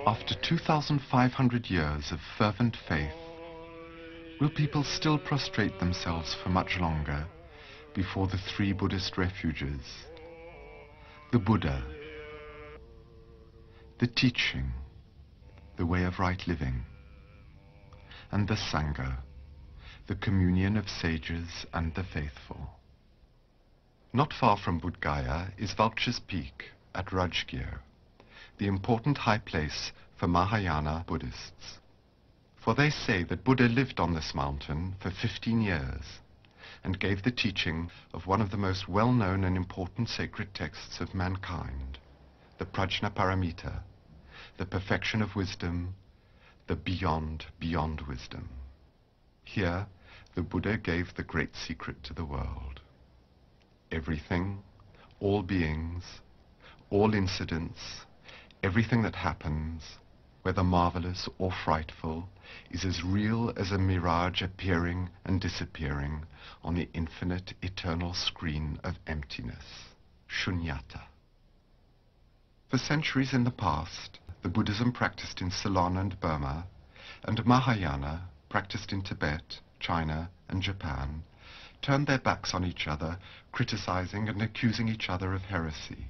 After 2,500 years of fervent faith, will people still prostrate themselves for much longer before the three Buddhist refuges? The Buddha, the teaching, the way of right living, and the Sangha, the communion of sages and the faithful. Not far from Bodh Gaya is Vulture's Peak at Rajgir, the important high place for Mahayana Buddhists. For they say that Buddha lived on this mountain for 15 years and gave the teaching of one of the most well-known and important sacred texts of mankind, the Prajnaparamita, the perfection of wisdom, the beyond wisdom. Here, the Buddha gave the great secret to the world. Everything, all beings, all incidents, everything that happens, whether marvelous or frightful, is as real as a mirage appearing and disappearing on the infinite, eternal screen of emptiness, shunyata. For centuries in the past, the Buddhism practiced in Ceylon and Burma, and Mahayana, practiced in Tibet, China, and Japan, turned their backs on each other, criticizing and accusing each other of heresy.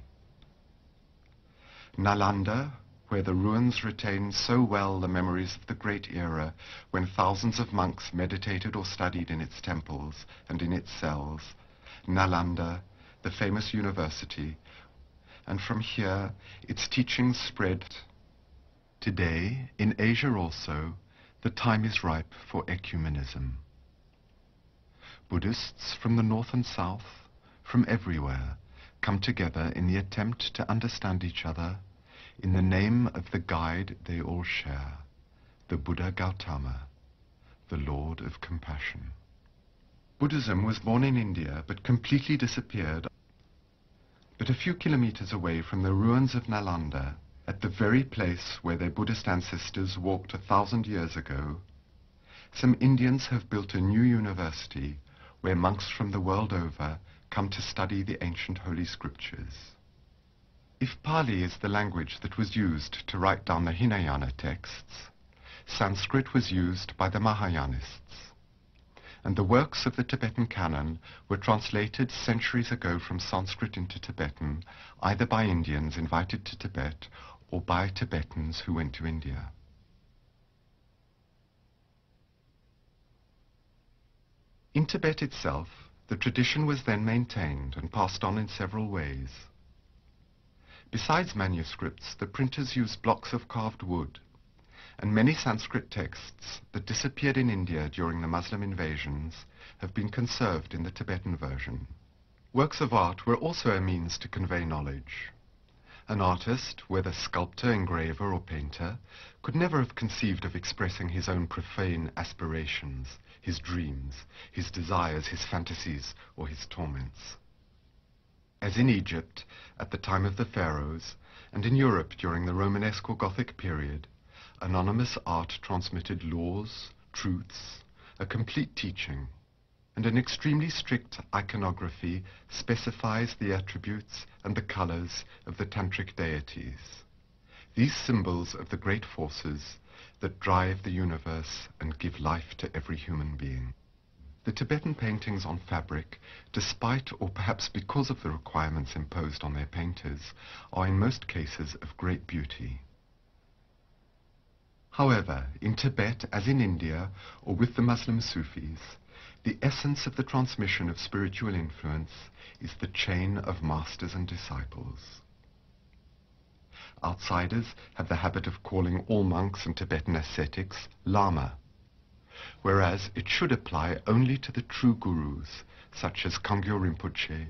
Nalanda, where the ruins retain so well the memories of the great era when thousands of monks meditated or studied in its temples and in its cells, Nalanda, the famous university, and from here its teachings spread. Today, in Asia also, the time is ripe for ecumenism. Buddhists from the north and south, from everywhere, come together in the attempt to understand each other in the name of the guide they all share, the Buddha Gautama, the Lord of Compassion. Buddhism was born in India but completely disappeared. But a few kilometers away from the ruins of Nalanda, at the very place where their Buddhist ancestors walked 1,000 years ago, some Indians have built a new university where monks from the world over come to study the ancient holy scriptures. If Pali is the language that was used to write down the Hinayana texts, Sanskrit was used by the Mahayanists, and the works of the Tibetan canon were translated centuries ago from Sanskrit into Tibetan, either by Indians invited to Tibet or by Tibetans who went to India. In Tibet itself, the tradition was then maintained and passed on in several ways. Besides manuscripts, the printers used blocks of carved wood, and many Sanskrit texts that disappeared in India during the Muslim invasions have been conserved in the Tibetan version. Works of art were also a means to convey knowledge. An artist, whether sculptor, engraver, or painter, could never have conceived of expressing his own profane aspirations, his dreams, his desires, his fantasies, or his torments. As in Egypt, at the time of the pharaohs, and in Europe during the Romanesque or Gothic period, anonymous art transmitted laws, truths, a complete teaching, and an extremely strict iconography specifies the attributes and the colors of the tantric deities, these symbols of the great forces that drive the universe and give life to every human being. The Tibetan paintings on fabric, despite or perhaps because of the requirements imposed on their painters, are in most cases of great beauty. However, in Tibet, as in India, or with the Muslim Sufis, the essence of the transmission of spiritual influence is the chain of masters and disciples. Outsiders have the habit of calling all monks and Tibetan ascetics Lama, whereas it should apply only to the true gurus, such as Kangyo Rinpoche,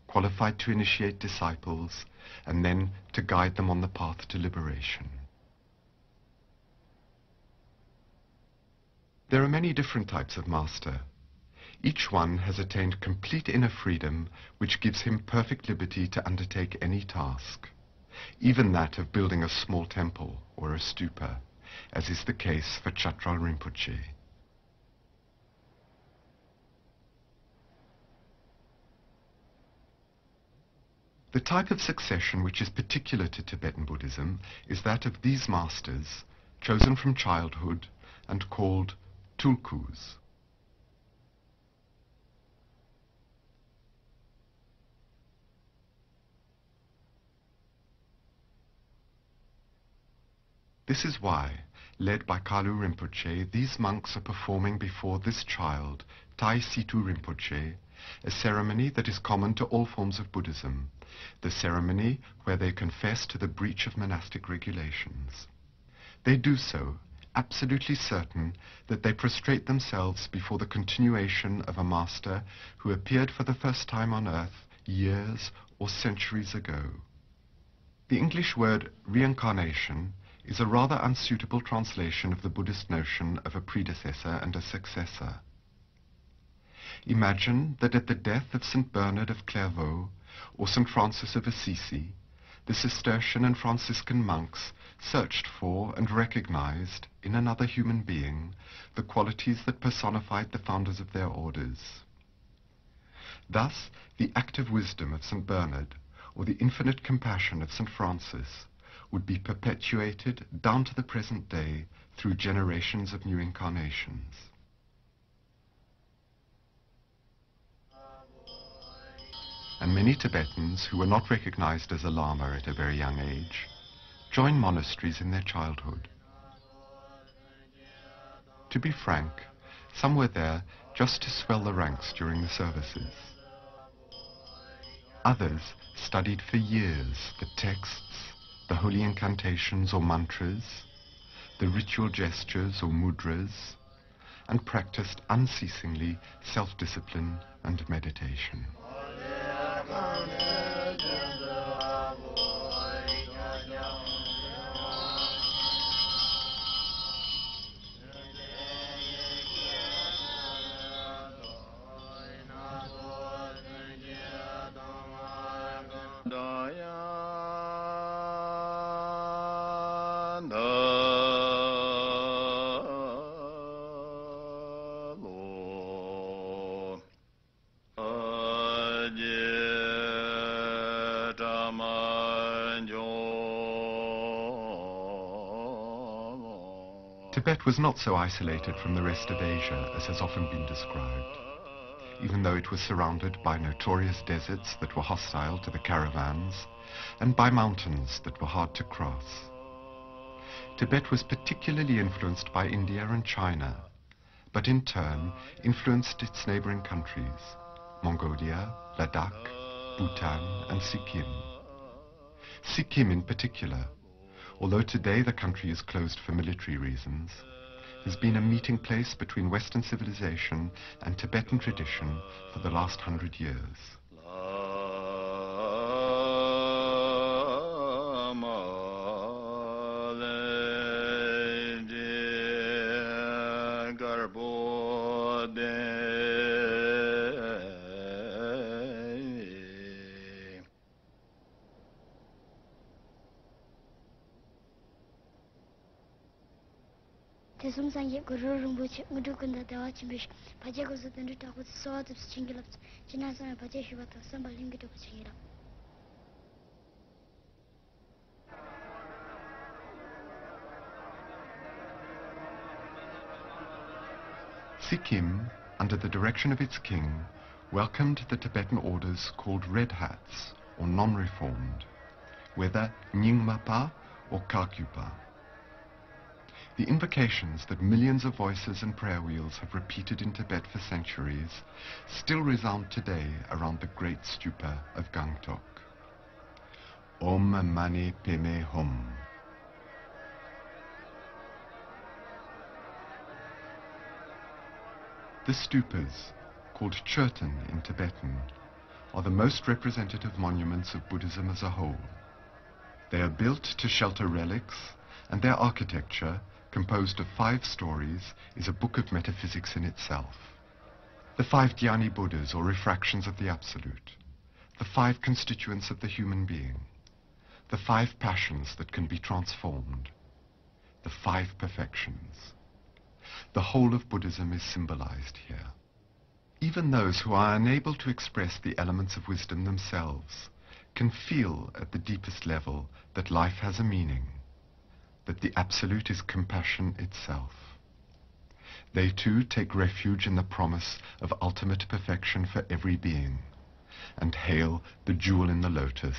qualified to initiate disciples and then to guide them on the path to liberation. There are many different types of master. Each one has attained complete inner freedom, which gives him perfect liberty to undertake any task, even that of building a small temple or a stupa, as is the case for Chatral Rinpoche. The type of succession which is particular to Tibetan Buddhism is that of these masters, chosen from childhood and called tulkus. This is why, led by Kalu Rinpoche, these monks are performing before this child, Tai Situ Rinpoche, a ceremony that is common to all forms of Buddhism, the ceremony where they confess to the breach of monastic regulations. They do so, absolutely certain that they prostrate themselves before the continuation of a master who appeared for the first time on earth years or centuries ago. The English word reincarnation is a rather unsuitable translation of the Buddhist notion of a predecessor and a successor. Imagine that at the death of St. Bernard of Clairvaux or St. Francis of Assisi, the Cistercian and Franciscan monks searched for and recognized in another human being the qualities that personified the founders of their orders. Thus, the active wisdom of St. Bernard or the infinite compassion of St. Francis would be perpetuated down to the present day through generations of new incarnations. And many Tibetans who were not recognized as a Lama at a very young age joined monasteries in their childhood. To be frank, some were there just to swell the ranks during the services. Others studied for years the texts, the holy incantations or mantras, the ritual gestures or mudras, and practiced unceasingly self-discipline and meditation. Tibet was not so isolated from the rest of Asia as has often been described, even though it was surrounded by notorious deserts that were hostile to the caravans and by mountains that were hard to cross. Tibet was particularly influenced by India and China, but in turn influenced its neighboring countries, Mongolia, Ladakh, Bhutan, and Sikkim. Sikkim in particular, although today the country is closed for military reasons, has been a meeting place between Western civilization and Tibetan tradition for the last 100 years. Sikkim, under the direction of its king, welcomed the Tibetan orders called Red Hats, or non-reformed, whether Nyingmapa or Kagyupa. The invocations that millions of voices and prayer wheels have repeated in Tibet for centuries still resound today around the great stupa of Gangtok. Om Mani Padme Hum. The stupas, called Churten in Tibetan, are the most representative monuments of Buddhism as a whole. They are built to shelter relics, and their architecture, composed of 5 stories, is a book of metaphysics in itself. The 5 Dhyani Buddhas, or refractions of the Absolute, the 5 constituents of the human being, the 5 passions that can be transformed, the 5 perfections. The whole of Buddhism is symbolized here. Even those who are unable to express the elements of wisdom themselves can feel at the deepest level that life has a meaning, that the Absolute is compassion itself. They too take refuge in the promise of ultimate perfection for every being, and hail the jewel in the lotus,